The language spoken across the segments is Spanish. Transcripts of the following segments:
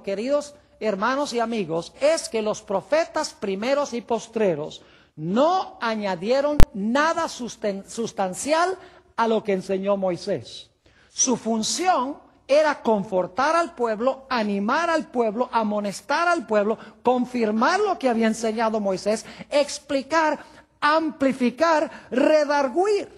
queridos hermanos y amigos, es que los profetas primeros y postreros no añadieron nada sustancial a lo que enseñó Moisés. Su función era confortar al pueblo, animar al pueblo, amonestar al pueblo, confirmar lo que había enseñado Moisés, explicar, amplificar, redarguir.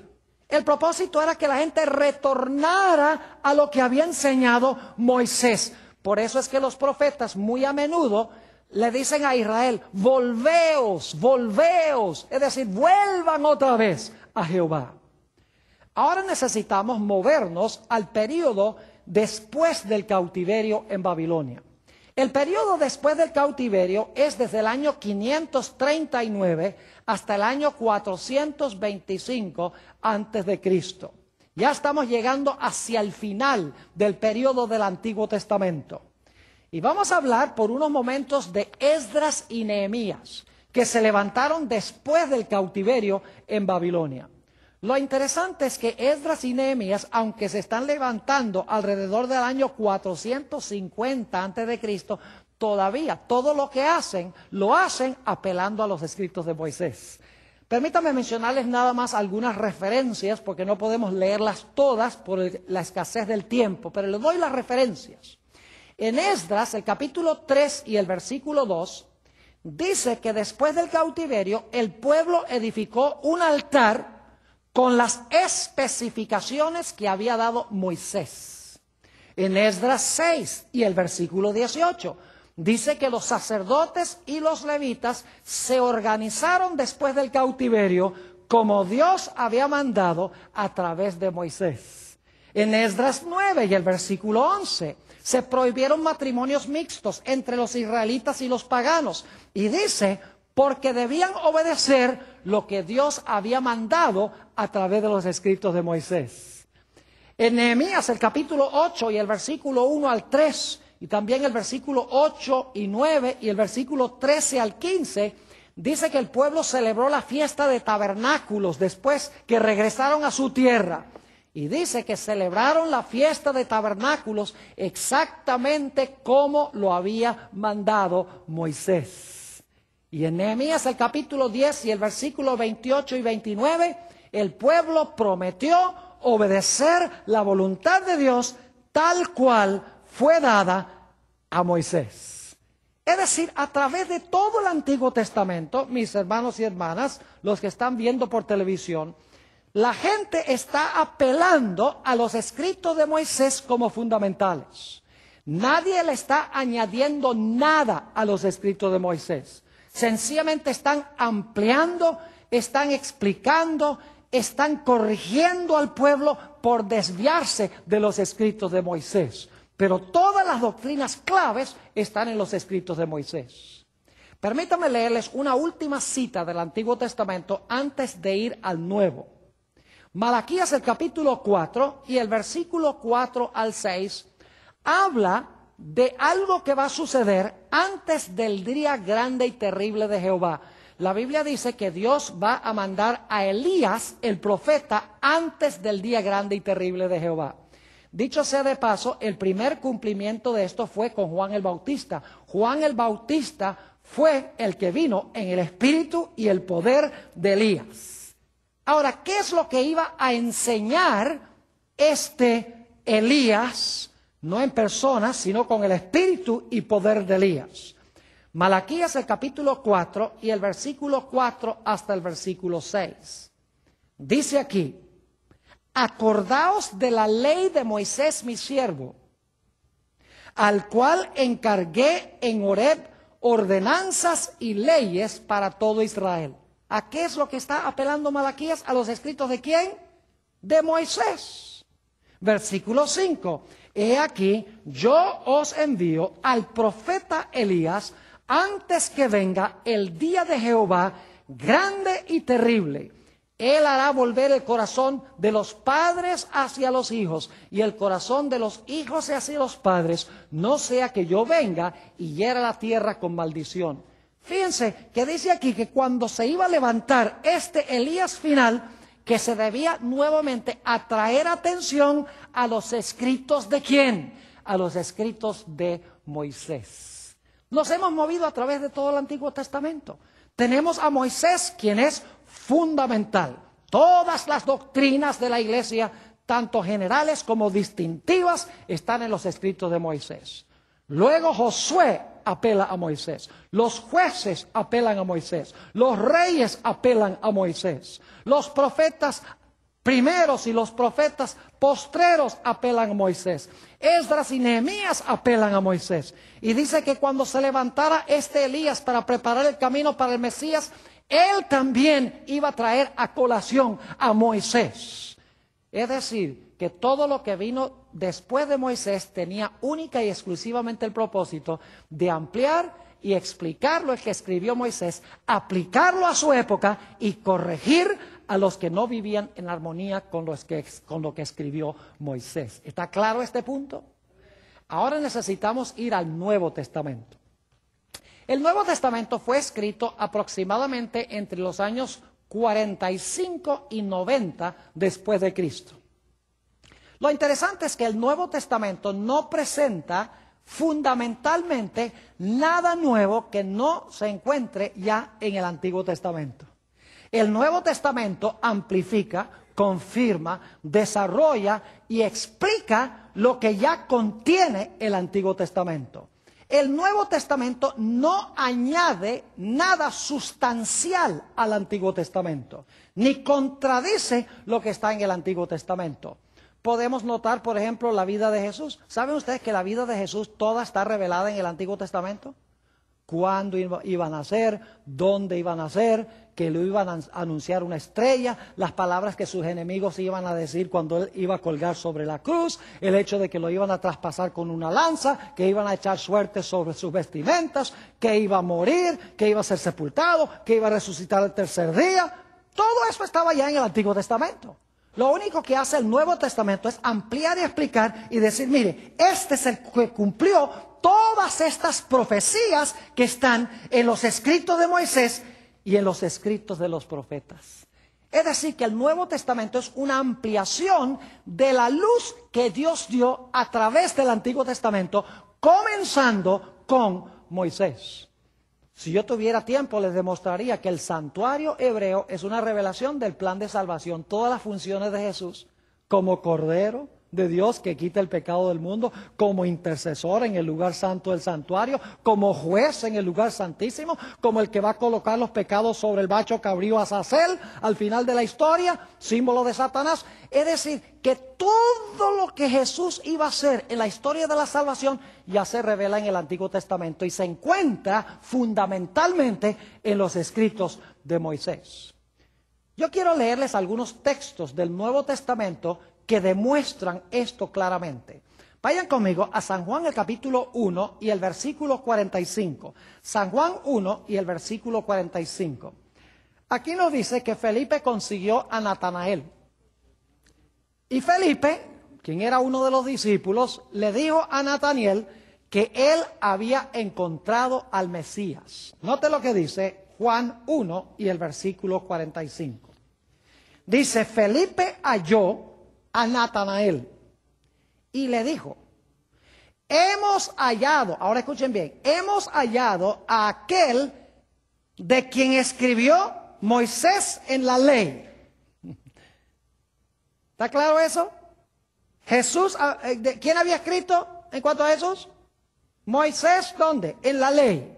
El propósito era que la gente retornara a lo que había enseñado Moisés. Por eso es que los profetas muy a menudo le dicen a Israel: volveos, volveos, es decir, vuelvan otra vez a Jehová. Ahora necesitamos movernos al periodo después del cautiverio en Babilonia. El periodo después del cautiverio es desde el año 539 hasta el año 425 antes de Cristo. Ya estamos llegando hacia el final del periodo del Antiguo Testamento. Y vamos a hablar por unos momentos de Esdras y Nehemías, que se levantaron después del cautiverio en Babilonia. Lo interesante es que Esdras y Nehemías, aunque se están levantando alrededor del año 450 a.C., todavía todo lo que hacen, lo hacen apelando a los escritos de Moisés. Permítanme mencionarles nada más algunas referencias, porque no podemos leerlas todas por la escasez del tiempo, pero les doy las referencias. En Esdras, el capítulo 3 y el versículo 2, dice que después del cautiverio, el pueblo edificó un altar con las especificaciones que había dado Moisés. En Esdras 6 y el versículo 18, dice que los sacerdotes y los levitas se organizaron después del cautiverio como Dios había mandado a través de Moisés. En Esdras 9 y el versículo 11, se prohibieron matrimonios mixtos entre los israelitas y los paganos. Y dice, porque debían obedecer lo que Dios había mandado a través de los escritos de Moisés. En Nehemías, el capítulo 8 y el versículo 1 al 3, y también el versículo 8 y 9 y el versículo 13 al 15, dice que el pueblo celebró la fiesta de tabernáculos después que regresaron a su tierra. Y dice que celebraron la fiesta de tabernáculos exactamente como lo había mandado Moisés. Y en Nehemías, el capítulo 10 y el versículo 28 y 29, el pueblo prometió obedecer la voluntad de Dios tal cual fue dada a Moisés. Es decir, a través de todo el Antiguo Testamento, mis hermanos y hermanas, los que están viendo por televisión, la gente está apelando a los escritos de Moisés como fundamentales. Nadie le está añadiendo nada a los escritos de Moisés. Sencillamente están ampliando, están explicando, están corrigiendo al pueblo por desviarse de los escritos de Moisés. Pero todas las doctrinas claves están en los escritos de Moisés. Permítanme leerles una última cita del Antiguo Testamento antes de ir al Nuevo. Malaquías, el capítulo 4 y el versículo 4 al 6 habla de algo que va a suceder antes del día grande y terrible de Jehová. La Biblia dice que Dios va a mandar a Elías, el profeta, antes del día grande y terrible de Jehová. Dicho sea de paso, el primer cumplimiento de esto fue con Juan el Bautista. Juan el Bautista fue el que vino en el espíritu y el poder de Elías. Ahora, ¿qué es lo que iba a enseñar este Elías? No en persona, sino con el espíritu y poder de Elías. Malaquías, el capítulo 4 y el versículo 4 hasta el versículo 6. Dice aquí: acordaos de la ley de Moisés mi siervo, al cual encargué en Horeb ordenanzas y leyes para todo Israel. ¿A qué es lo que está apelando Malaquías? ¿A los escritos de quién? De Moisés. Versículo 5. He aquí, yo os envío al profeta Elías antes que venga el día de Jehová grande y terrible. Él hará volver el corazón de los padres hacia los hijos y el corazón de los hijos hacia los padres, no sea que yo venga y hiera la tierra con maldición. Fíjense que dice aquí que cuando se iba a levantar este Elías final, que se debía nuevamente atraer atención a los escritos de ¿quién? A los escritos de Moisés. Nos hemos movido a través de todo el Antiguo Testamento. Tenemos a Moisés, quien es fundamental. Todas las doctrinas de la iglesia, tanto generales como distintivas, están en los escritos de Moisés. Luego Josué apela a Moisés, los jueces apelan a Moisés, los reyes apelan a Moisés, los profetas primeros y los profetas postreros apelan a Moisés, Esdras y Nehemías apelan a Moisés. Y dice que cuando se levantara este Elías para preparar el camino para el Mesías, él también iba a traer a colación a Moisés. Es decir, que todo lo que vino después de Moisés tenía única y exclusivamente el propósito de ampliar y explicar lo que escribió Moisés, aplicarlo a su época y corregir a los que no vivían en armonía con lo que escribió Moisés. ¿Está claro este punto? Ahora necesitamos ir al Nuevo Testamento. El Nuevo Testamento fue escrito aproximadamente entre los años 45 y 90 después de Cristo. Lo interesante es que el Nuevo Testamento no presenta fundamentalmente nada nuevo que no se encuentre ya en el Antiguo Testamento. El Nuevo Testamento amplifica, confirma, desarrolla y explica lo que ya contiene el Antiguo Testamento. El Nuevo Testamento no añade nada sustancial al Antiguo Testamento, ni contradice lo que está en el Antiguo Testamento. Podemos notar, por ejemplo, la vida de Jesús. ¿Saben ustedes que la vida de Jesús toda está revelada en el Antiguo Testamento? Cuándo iba a nacer, dónde iba a nacer, que lo iban a anunciar una estrella, las palabras que sus enemigos iban a decir cuando él iba a colgar sobre la cruz, el hecho de que lo iban a traspasar con una lanza, que iban a echar suerte sobre sus vestimentas, que iba a morir, que iba a ser sepultado, que iba a resucitar el tercer día. Todo eso estaba ya en el Antiguo Testamento. Lo único que hace el Nuevo Testamento es ampliar y explicar y decir, mire, este es el que cumplió todas estas profecías que están en los escritos de Moisés y en los escritos de los profetas. Es decir, que el Nuevo Testamento es una ampliación de la luz que Dios dio a través del Antiguo Testamento, comenzando con Moisés. Si yo tuviera tiempo, les demostraría que el santuario hebreo es una revelación del plan de salvación. Todas las funciones de Jesús, como Cordero de Dios que quita el pecado del mundo, como intercesor en el lugar santo del santuario, como juez en el lugar santísimo, como el que va a colocar los pecados sobre el macho cabrío Azazel al final de la historia, símbolo de Satanás. Es decir, que todo lo que Jesús iba a hacer en la historia de la salvación ya se revela en el Antiguo Testamento y se encuentra fundamentalmente en los escritos de Moisés. Yo quiero leerles algunos textos del Nuevo Testamento que demuestran esto claramente. Vayan conmigo a San Juan el capítulo 1 y el versículo 45. San Juan 1 y el versículo 45. Aquí nos dice que Felipe consiguió a Natanael. Y Felipe, quien era uno de los discípulos, le dijo a Natanael que él había encontrado al Mesías. Note lo que dice Juan 1 y el versículo 45. Dice, Felipe halló a Natanael y le dijo, hemos hallado, ahora escuchen bien, hemos hallado a aquel de quien escribió Moisés en la ley. ¿Está claro eso? Jesús, ¿quién había escrito en cuanto a Jesús? Moisés, ¿dónde? En la ley.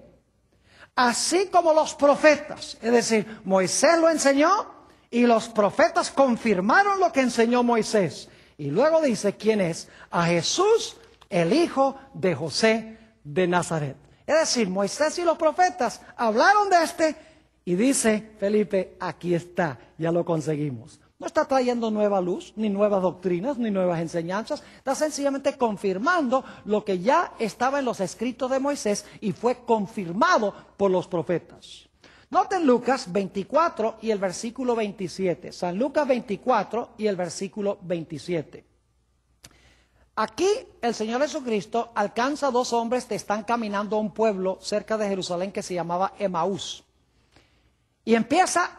Así como los profetas, es decir, Moisés lo enseñó y los profetas confirmaron lo que enseñó Moisés. Y luego dice, ¿quién es? A Jesús, el hijo de José de Nazaret. Es decir, Moisés y los profetas hablaron de este y dice Felipe, aquí está, ya lo conseguimos. No está trayendo nueva luz, ni nuevas doctrinas, ni nuevas enseñanzas. Está sencillamente confirmando lo que ya estaba en los escritos de Moisés y fue confirmado por los profetas. Noten Lucas 24 y el versículo 27. San Lucas 24 y el versículo 27. Aquí el Señor Jesucristo alcanza a dos hombres que están caminando a un pueblo cerca de Jerusalén que se llamaba Emaús. Y empieza